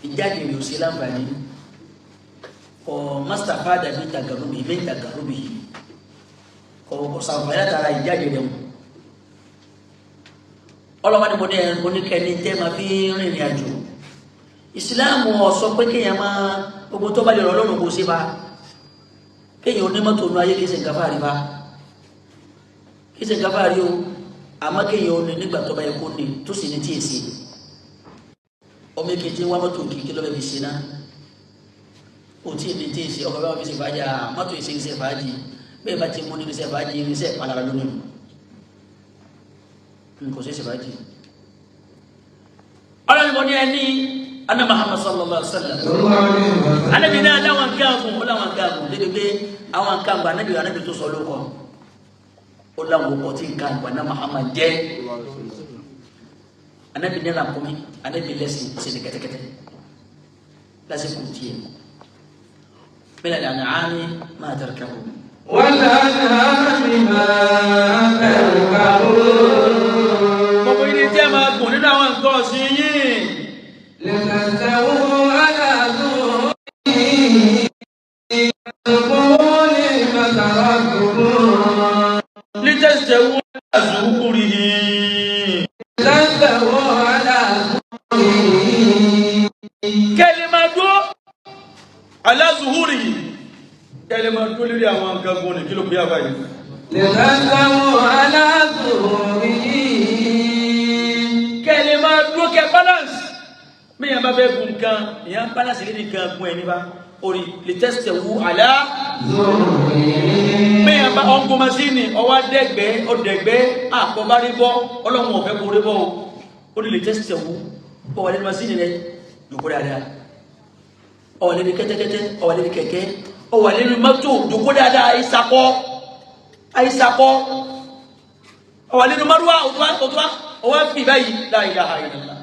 ìjáde rẹ̀ ò sí láǹfààní ọ mustafada bí tagarubi kò sàǹfààní látara ìjáde rẹ̀ mu ọlọ́wọ́n ni mo ní kẹ́ni tẹ́ ma fi rìnrìn àjò ìsìláàmù ọ̀sọ́ pé kéèyàn máa gbogbo tó bá lè rọ lọ́rùn kò sí bá kéèyàn onímọ́tò ní ayé kìí ṣe nǹkan fàárí bá kìí ṣe nǹkan fàárí o àmọ́ kéèyàn ó ní nígbà tó bá yẹ kó ní tó sì ní tí èsì ọmọ èkejì wá mọ́tò kìí lọ́bẹ̀ fi ṣe náà ó tí ní tí èsì ọkọ̀ bá wọn fi ṣe fàájì mọ́tò ìṣe iṣẹ́ fàájì bẹ́ẹ̀ bá ti mú nínú iṣẹ́ fàájì irinṣẹ́ ìpalára lónìí kò sí ìṣèfàájì ọlọ́run mo ní ẹni ana Muhammad sallallahu alaihi wasallam anabi náà láwọn gáàgùn ó láwọn gáàgùn lédè pé àwọn gáàgùn anabi tó sọ lóko ó láwọn ọkọ̀ tí gáàgùn ana Muhammad jẹ́ anabi ní làkúnmí anabi lẹ́sìn ìṣẹ̀lẹ̀ kẹ́tẹ́kẹ́tẹ́ lásìkò tiẹ̀ bẹ́ẹ̀ ni àná àmì máa tẹ̀rẹ̀ kẹ́kọ̀ọ́. والأنعام ما تركبون. gbogbo ilé jẹ́ máa gùn nínú àwọn nǹkan ọ̀sìn yìí. لتستووا على ذوقه القول فتركبون. لتستووا zuhuri kalima dole ya wan ga gone kilo biya bai لتسلموا على ظهوره kalima do ke balance me ya ba be gun kan ya balance ni kan gun eni ba ori litastawu ala ظهوره me ya ba on go masini o wa degbe o degbe a ko bari bo Ọlọ́hun o fe ko re bo o li litastawu o wa le masini le joko dáadáa o wa le kete o wa le keke o wa le moto joko dáadáa aisako o wa le marwa o wa fi báyìí la ilaha illallah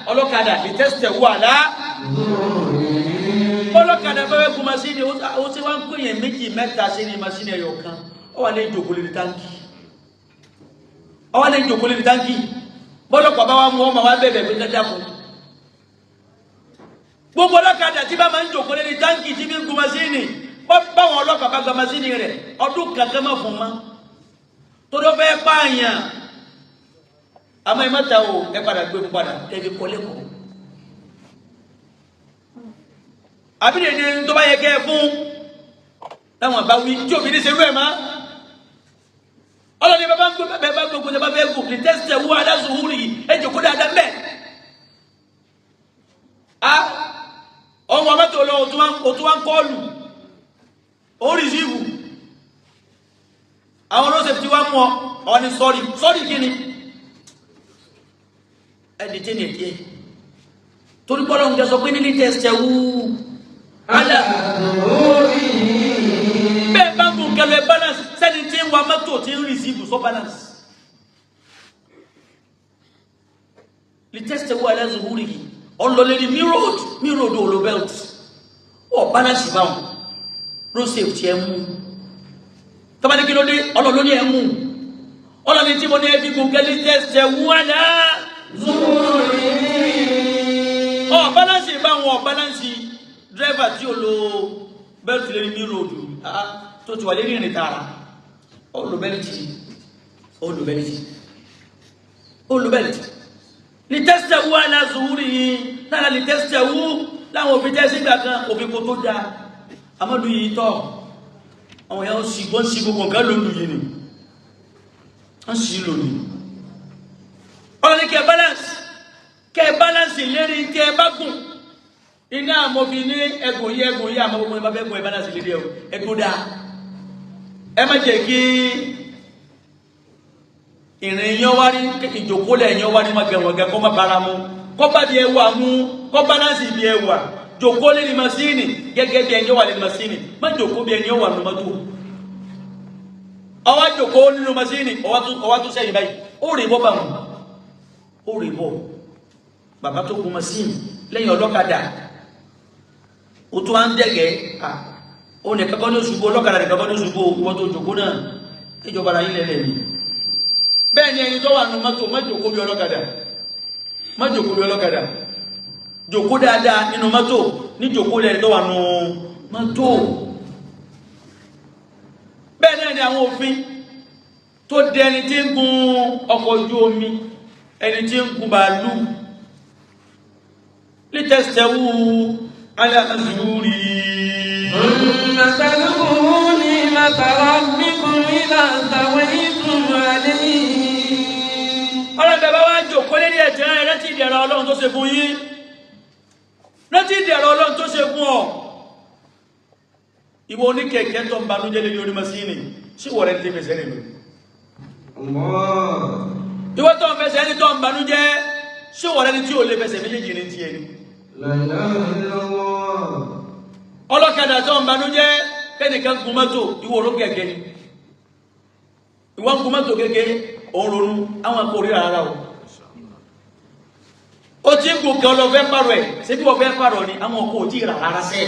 ọlọ́kadà litastawu ala ọlọ́kadà bẹ́ẹ̀ kú masini ó ti wá ń pè yẹn méjì mẹ́ta sí ní masini ẹ̀yọ̀ kan ó wà lè jòkó lórí táǹkì bọ́lọ́pàá bá wá mú ọmọ wá bẹ̀bẹ̀ pé dákun gbogbo ọlọ́kadà tí bá máa ń jòkó lórí táǹkì tí bí ń kú masini báwọn ọlọ́pàá bá gba masini rẹ̀ ọdún kankan má fún ma tó ló fẹ́ pààyàn àmọ́ ẹ mẹ́ta o ẹ padà gbé fún padà ẹbí kọ́ lẹ́kọ̀ọ́ àbídèdè tó bá yẹ kẹ́ fún láwọn bá wí tí òfin ní ṣerú ẹ̀ má ọlọ́ni bá gbogbo ẹ bá fẹ́ gùn ní tẹ́sítẹ̀ wú aláṣùwúrì yìí ẹ jòkó dáadáa mẹ́ ọmọ mẹ́tò lọ òtún wá ń kọlù ó rí síìbù àwọn olóṣèlú tí wá mú ọ ní sọ́rí kí ni ẹni tí ní ẹ̀dí ẹ̀ torí bọ́lá ń jẹ́ sọ pé nílí tẹ́sítẹ̀ wú bẹ́ẹ̀ bá gùn kẹlẹ̀ balance sẹ́ni tí ń wa mọ́tò tí ń receive so balance lè tẹ́sítẹ̀ wú aláṣùwúrì yìí ọlọ́lẹ́rí mi road olo belt ọ balance báwọn road safety ẹ mú tọ́bádé kí ló dé ọlọ́lọ́ní ẹ mú ọlọ́ni tí mo ní ẹbí gùn kẹlẹ̀ tẹ́sítẹ̀ wú aláṣùwúrì ọ balance báwọn ọ balance driver tí ó lo belt lérí mi road tó ti wà lérí ìrìn tààrà ó lo belt ní tẹ́sítẹ̀ wú aláṣùwúrì yìí náà ní tẹ́sítẹ̀ wú láwọn òfin tẹ́sí ìgbà kan òfin kò tó dá àmọ́dù yìí tọ́ àwọn èèyàn wọ́n sí gbogbo nǹkan lónìí yìí ni wọ́n sí lónìí ọ̀rọ̀ ní kẹ́ balance lérí tí ẹ bá gùn iná àmọ́bí ní ẹgùn yí àmọ́ gbogbo ẹbá fẹ́ gùn ẹ balance lérí ẹgùn dáa ẹ má jẹ́ kí ìrìn yán wá rí ìjòkólẹ̀ yán wá rí má gẹ̀wọ̀gẹ̀ kọ́ má bára mú kọ́ bá di ẹwà mú kọ́ balance bí ẹwà jòkó lérí masíìnì gẹ́gẹ́ bí ẹni wà lérí masíìnì má jòkó bí ẹni wà nínú mọ́tò ọwá jòkó nínú masíìnì ọwá tó sẹ́yìn báyìí ó rí bọ́ bá wọn ó rí bọ́ bàbá tó gun masíìnì lẹ́yìn ọlọ́kadà ó tó wá ń dẹ̀gẹ́ ó ní kankan ní ṣubú ọlọ́kadà ní kankan ní ṣubú wọ́n tó jòkó náà ìjọba ara ilẹ̀ lẹ́ni bẹ́ẹ̀ ni ẹni tó wà nínú mọ́tò má jòkó bí ọlọ́kadà jòkó dáadáa nínú mọ́tò ní jòkó lẹ́ni tó wà nínú mọ́tò bẹ́ẹ̀ náà ni àwọn òfin tó dẹ ẹni tí ń gun ọkọ̀ ojú omi ẹni tí ń gun bàálù lítẹ̀sẹ̀wú aláàzúrí مثلهوني مثل ربكم إذا استويتم عليه ọlọ́bẹ̀ bá wá jòkó lérí ẹ̀tẹ́ rẹ̀ rántí ìdẹ̀ra Ọlọ́run tó ṣe fún yín rántí ìdẹ̀ra Ọlọ́run tó ṣe fún ọ ìwọ oníkẹ̀kẹ́ tó ń banújẹ́ lérí orí masíìnì sí wọ̀rẹ́ tí fẹsẹ̀ rẹ̀ ìwọ tó ń fẹsẹ̀ ní tó ń banújẹ́ sí wọ̀rẹ́ ní tí ò lè fẹsẹ̀ méjèèjì ní ti ẹni ọlọ́kadà tó ń banújẹ́ kẹ́nìkan gun mọ́tò ìwọ oró kẹ̀kẹ́ ni ìwọ gun mọ́tò kékeré òun ronú àwọn akọ orí ara o ó ti ń gùn kan lọ fẹ́ pàrọ̀ ẹ̀ ṣé bí wọ́n fẹ́ pàrọ̀ ni àwọn ọkọ̀ òjì rà rárá sẹ́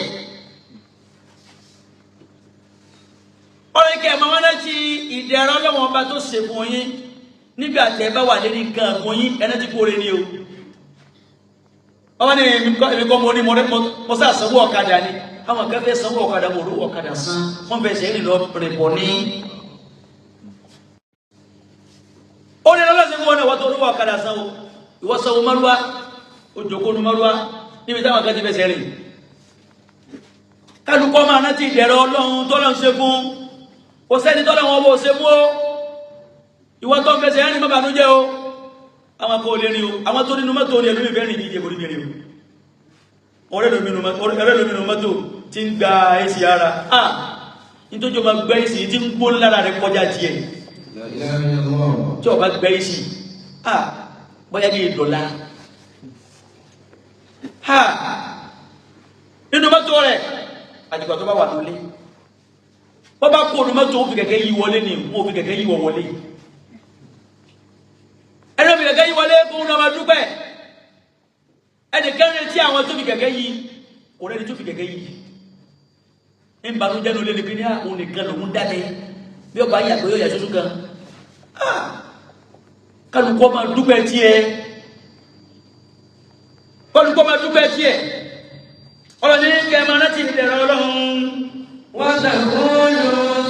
ọ̀rẹ́ kẹ́ máa wọ́n láti ìdẹ̀rọ Ọlọ́run ọba tó ṣe fún yín nígbà tẹ́ bá wà lérí nǹkan fún yín ẹni tí kò rẹ ni o ọmọ ní èmi kọ́ mo ní mo sá sanwó ọ̀kadà ni àwọn kan fẹ́ sanwó ọ̀kadà mo rú ọ̀kadà san wọ́n fẹ́ sẹ́yìn lọ rìn bọ̀ ní ó ní lọ́lọ́sí fún ọ̀nà ìwọ́tọ̀ olówó ọ̀kadà sanwó ìwọ́ sanwó márúwá òjòkónú márúwá níbi táwọn kan ti fẹ́ sẹ́rìn kálukọ́ máa rántí ìdẹ̀rẹ̀ Ọlọ́run tọ́lọ́run ṣe fún kò sẹ́ni tọ́lọ́run ọbọ̀ ṣe fún ó ìwọ tó ń fẹsẹ̀ ẹni má bànújẹ́ o àwọn kò lè rí o àwọn tó nínú mọ́tò ní ẹlú ìfẹ́ rìn ní ìjẹ́ orí mẹ́rin o ọ̀rẹ́ lómìnú mọ́tò tí ń gba èsì ara nítorí o máa gbẹ́ èsì tí ń gbó lára rẹ̀ kọjá tiẹ̀ tí o bá gbẹ́ èsì bóyá bí ìdọ̀lá nínú mọ́tò rẹ̀ àjùkọ̀ tó bá wà lólé wọ́n bá kó nínú mọ́tò ó fi kẹ̀kẹ́ yí wọlé ní wọ́n fi kẹ̀kẹ́ yí wọ wọlé ẹni fi kẹ̀kẹ́ yí wọlé kó ń lọ́mọ dúpẹ́ ẹni kẹrin tí àwọn tó fi kẹ̀kẹ́ yí kò rẹ́ni tó fi kẹ̀kẹ́ yí ń banújẹ́ ló lé ní pé ní àwọn nìkan lòún dáadé bí ọba yàgbé yóò yà sósù kan kálukọ́ máa dúpẹ́ tiẹ̀ kálukọ́ máa dúpẹ́ tiẹ̀ ọlọ́ni kẹ́ máa rántí ìdẹ̀rẹ̀ Ọlọ́run wọ́n ṣàkóso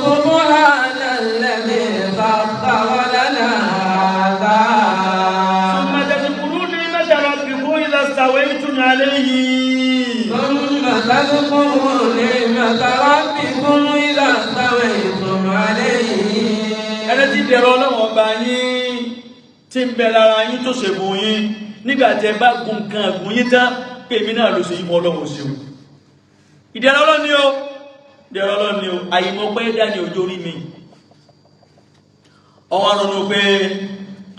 subhanalladhi sakhkhara lana hadha. ثم تذكرون نعمة ربكم إذا استويتم عليه ثم تذكروا نعمة ربكم إذا استويتم عليه. ẹni tí ìdẹ̀rẹ̀ Ọlọ́run ọba yín tí ń bẹ lára yín tó ṣe fún yín nígbà tẹ́ bá gun nǹkan àgùn yín tán pé èmi náà ló ṣe yí mọ́ Ọlọ́run ṣeun ìdẹ̀rẹ̀ Ọlọ́run ni ó ìdẹ̀rẹ̀ Ọlọ́run ni ó àyìnbó pé dání ojú orí mi ọwọ́ ronú pé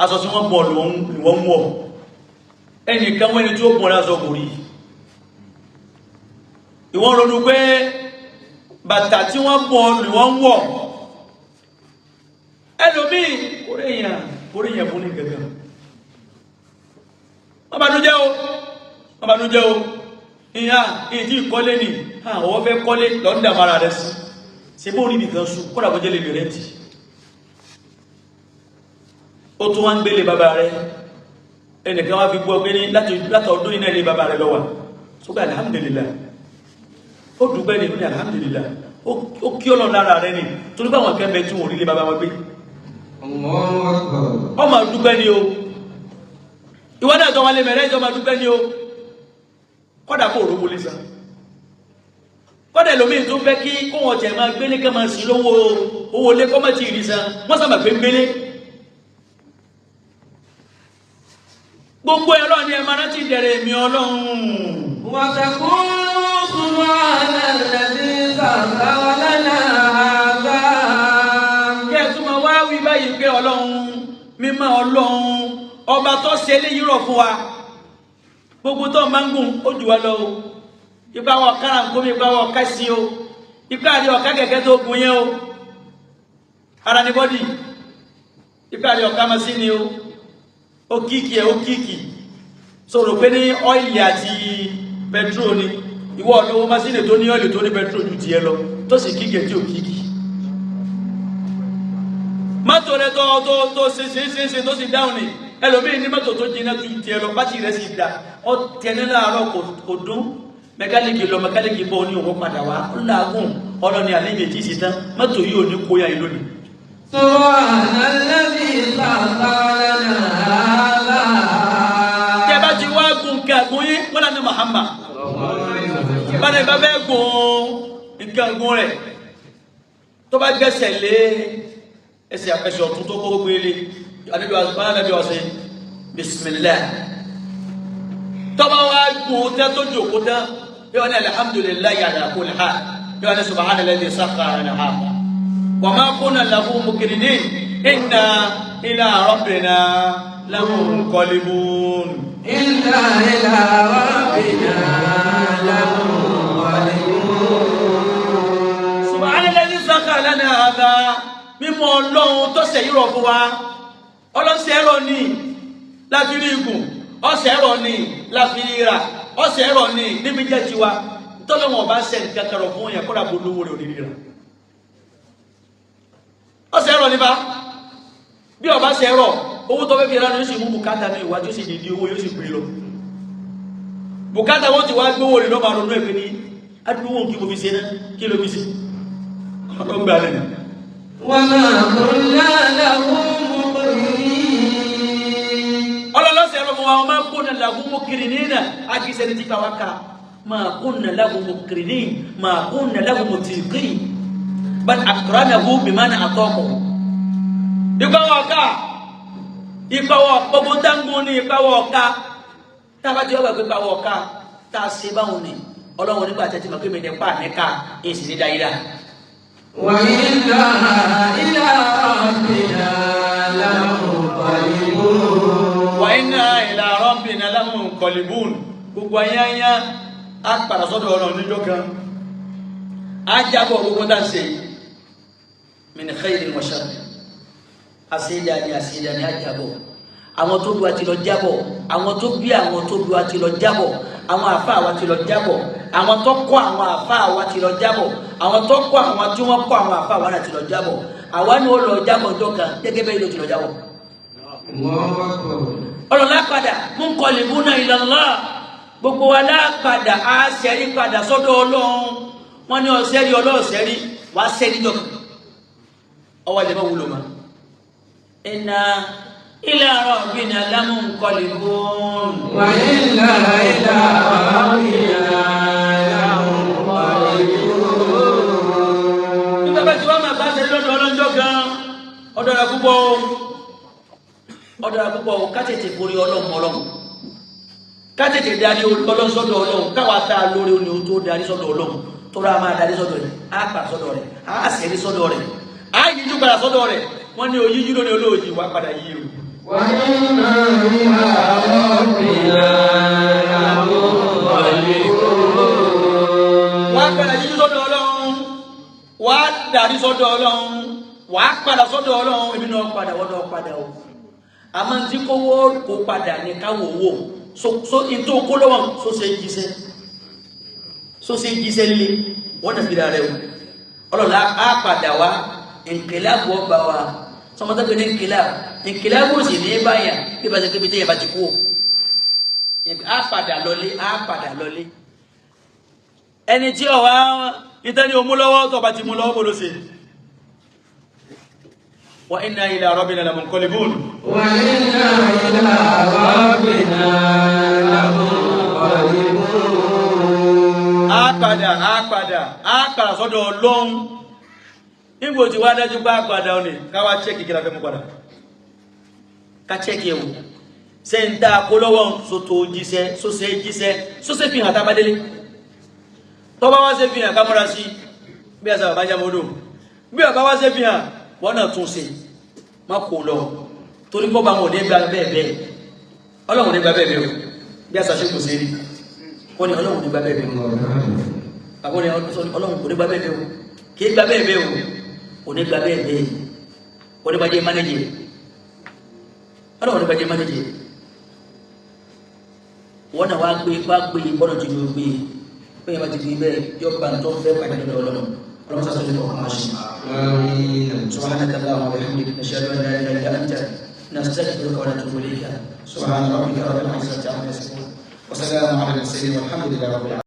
aṣọ tí wọ́n bọ̀ lọ́wọ́ ń wọ̀ ẹnìkan wọ́n ẹni tí ó bọ̀ lásọ kò rí ìwọ́n ronú pé bàtà tí wọ́n bọ̀ lọ́wọ́ ń wọ̀ ẹlòmíì kò rí èèyàn fún ní gẹ̀gẹ̀ wọ́n bá nú jẹ́ o ìyá ìdí ìkọ́lé ni ọwọ́ fẹ́ kọ́lé lọ́ndà mara rẹ̀ sí ṣe bó rí nìkan sùn kọ́dà bó jẹ́ lè bẹ̀rẹ̀ tì ó tún wá ń gbélé bàbá rẹ̀ ẹnìkan wá fi gbọ́ pé ní láti ọdún iná ilé bàbá rẹ̀ lọ́wà sókè alhamdulillah ó dùgbẹ́ ní ní alhamdulillah ó kí ọlọ́ lára rẹ̀ ni torí bá wọn kẹ́mẹ́ tí wọ́n rí lé bàbá wọn gbé ọmọ dùgbẹ́ ni o ìwọ́n àjọ wọn lè mẹ́rẹ́ ìjọ máa dùgbẹ́ ni o kọ́dà kó òrùn wọlé sàn kọ́dà lómi tó fẹ́ kí kó wọn jẹ̀ máa gbélé kẹ́ máa sí lówó owó lé kọ́mọ̀tì ìrìsàn wọ́n sábà gbé gbélé gbogbo ẹ̀rọ ni ẹ máa rántí ìdẹ̀rẹ̀ èmi Ọlọ́run wa taqulu subhanalladhi sakhkhara lana hadha. kí ẹ tún máa wá wí báyìí pé Ọlọ́run mímọ́ Ọlọ́run ọba tó ṣe eléyìí rọ̀ fún wa gbogbo tó máa ń gùn ó jù wá lọ o ipa wọn kára ń kómi ipa wọn ká sí o ipa àrí ọ̀ká kẹ̀kẹ́ tó gun yẹn o ara ní bọ́dì ipa àrí ọ̀ká máa sí ni o ó kíkì ẹ̀ ó kíkì sọ̀rọ̀ pé ní ọ́ìlì àti pẹtrol ni ìwọ ọ̀dọ́wọ́ masínì tó ní ọ́ìlì tó ní pẹtrol ju tiẹ̀ lọ tó sì kíkì ẹ̀ tí ó kíkì mọ́tò rẹ̀ tó ṣe tó sì dáhùn ni ẹlòmíì ní mọ́tò tó jiná tó tiẹ̀ lọ bá ti rẹ̀ sì dá ọ tẹ̀lé láàárọ̀ kò dún mẹkáníkì lọ mẹkáníkì bọ́ ní òun padà wá ó làágùn ọlọ́ni àlejò tí ì sí tán mọ́tò yìí ò ní kóyà yìí lónìí. subhanalladhi sakhkhara lana hadha. tí a bá ti wá gun nǹkan àgùn yín wọ́n lànà Muhammad bára ìbá fẹ́ gun nǹkan àgùn rẹ̀ tó bá gbẹ́sẹ̀ lé ẹsẹ̀ ọ̀tún tó kọ́kọ́ gbélé anábì wa ṣe bismillah tọ́ba wa gun tẹ́ tó jòkó tán bí wọ́n ní alhamdulillahi ala kulli hal bí wọ́n ní subhanalladhi sakhkhara lana hadha wa ma kunna lahu muqrinin inna ila rabbina lamunqalibun. inna ila rabbina lamunqalibun. subhanalladhi sakhkhara lana hadha mímọ́ Ọlọ́run tó ṣe yírọ̀ fún wa ọlọ́sẹ̀ ẹ̀rọ ní láfírí igun ọ̀sẹ̀ ẹ̀rọ ní láfírí ra ọ̀sẹ̀ ẹ̀rọ ní níbi jẹ́ tiwa tọ́lọ́wọ̀n bá ṣe nǹkan kẹrọ fún yẹn kọ́ra bó lówó rẹ̀ òdìrí rà ọ̀sẹ̀ ẹ̀rọ nípa bí ọba ṣe ẹ̀rọ owó tó fẹ́ fi ránú yóò sì mú bùkátà ní ìwájú sì dìde owó yóò sì pè lọ bùkátà wọn ti wá gbówó rẹ̀ lọ́ba ronú ẹ̀pẹ́ ní adúgbò kí mo fi ṣe náà kí ló fi ṣe ọlọ́gbà rẹ̀ nà. وما كنا له مقرنين. ọlọ́lọ́sẹ̀ ẹ̀rọ mọ́ àwọn máa ń kó nà làgún mọ́ kiri nínà àkíṣẹ́ ní ti ká wá ká ma kunna lahu mukrinin ma kunna lahu mutiqin bal akramahu bimana ataqu ipawo gbogbo dangun ni ipawo ka ta ba ti o gba pe ipawo ka ta se báwọn ni Ọlọ́run nígbà tẹ́ ti mọ̀ pé mi ní pa ní ká èsì ní dáyìí dá. Wa inna ila rabbina lamunqalibun. Wa inna ila rabbina lamunqalibun. Gbogbo ayáyá á padà sọ́dọ̀ Ọlọ́run níjọ́ kan. Á jábọ̀ gbogbo tá ń ṣe. Min khairin wa sharrin. Àṣídàní á jábọ̀. Àwọn tó bí wa ti lọ jábọ̀. Àwọn tó bí àwọn tó bí wa ti lọ jábọ̀. Àwọn àfáà wa ti lọ jábọ̀. Àwọn tó kọ́ àwọn àfáà wa ti lọ jábọ̀. Àwọn tó kọ́ àwọn tí wọ́n kọ́ àwọn àfáà wa náà ti lọ jábọ̀. Àwa ni ó lọ jábọ̀ ọjọ́ kan gẹ́gẹ́ bẹ́ẹ̀ ló ti lọ jábọ̀. Ọlọ́lá padà munqalibuna ila Allah. Gbogbo wa lápadà á ṣẹ́rí padà sọ́dọ̀ Ọlọ́run. Wọ́n ní ọ̀sẹ́rí ọlọ́ọ̀sẹ́rí wàá ṣẹ́rí jọ̀kan. Ọwọ́ ilẹ̀ mọ́ wúlò mọ́. Inna ila rabbina lamunqalibun. Wa inna ila rabbina lamunqalibun. Nígbà bá ti wá máa bá ṣe lọ́dọ̀ ọlọ́jọ́ gan ọ̀dọ̀ra púpọ̀ ká tètè borí ọlọ́run ká tètè darí ọlọ́run sọ́dọ̀ ọlọ́run káwa tá a lórí oní tó darí sọ́dọ̀ ọlọ́run tó rà máa darí sọ́dọ̀ rẹ̀ á padà sọ́dọ̀ rẹ̀ á sẹ́rí sọ́dọ̀ rẹ̀ á yíjú padà sọ́dọ̀ rẹ̀ wọ́n ní oyíjú lónìí olóòjì wá padà yí o. Wa inna ila rabbina lamunqalibun. Wá padà yíjú sọ́dọ̀ ọlọ́run wá darí sọ́dọ̀ ọlọ́run wá padà sọ́dọ̀ ọlọ́run èmi náà padà wọ́n náà padà o. Àmọ́ tí kówó kó padà ní káwò owó so ìtò kó lọ́wọ́ so ṣe jíṣẹ́ lé wọ́n nà fi dára rẹ̀ o. Ọlọ́run á padà wá ìnkìláàbù ọgbà wa sọmọtọ́gbẹ̀ ní ìnkìláàbù sì ní báyà bí bá ṣe kébi tí yẹ bá ti kú á padà lọlé ẹni tí ọwá nítẹ́ni omú lọ́wọ́ tó bá ti mú lọ́wọ́ bó ló ṣe. Wa inna ila rabbina lamunqalibun. Wa inna ila rabbina lamunqalibun. Á padà sọ́dọ̀ Ọlọ́run. Nígbò tí wá dájú bá padà ọ̀nì káwà chẹ́kì kí la fẹ́ mú padà. Ká chẹ́kì ẹ̀wò. Ṣé ń dá kó lọ́wọ́ sótó jíṣẹ́, sóṣe fi hàn tábádélé. Tọ́ bá wá ṣe fi hàn kámọ́ra sí bí àṣà bàbá jẹ́ mọ́dọ̀. Bí ọ̀bá wá ṣe fi hàn wọ́n náà tún ṣe. Má kò lọ. Torí kọ́ bá wọn ò ní gba bẹ́ẹ̀. Ọlọ́run ò ní gba bẹ́ẹ̀ o. Bí àṣà ṣe kò ṣe rí. Wọ́n ní Ọlọ́run ò ní gba bẹ́ẹ̀ o. Àwọn ni Ọlọ́run kò ní gba bẹ́ẹ̀ o. Kì í gba bẹ́ẹ̀ o. Onígbà bẹ́ẹ̀ onígbàjẹ́ mánéjì ọlọ́wọ́ onígbàjẹ́ mánéjì wọ́n náà wá gbé bọ́nà tí ó gbé pé yẹn bá ti gbé bẹ́ẹ̀ yóò bá tó fẹ́ pàdé lọ́dọ̀ ọlọ́run sásọ́ lè kọ̀ọ̀kan máa ṣe. Subhanaka Allahumma wa bihamdika nashhadu an la ilaha illa anta nastaghfiruka wa natubu ilayka. Subhana rabbika rabbil izzati amma yasifun wa salamun ala al-mursalin walhamdulillahi rabbil alamin.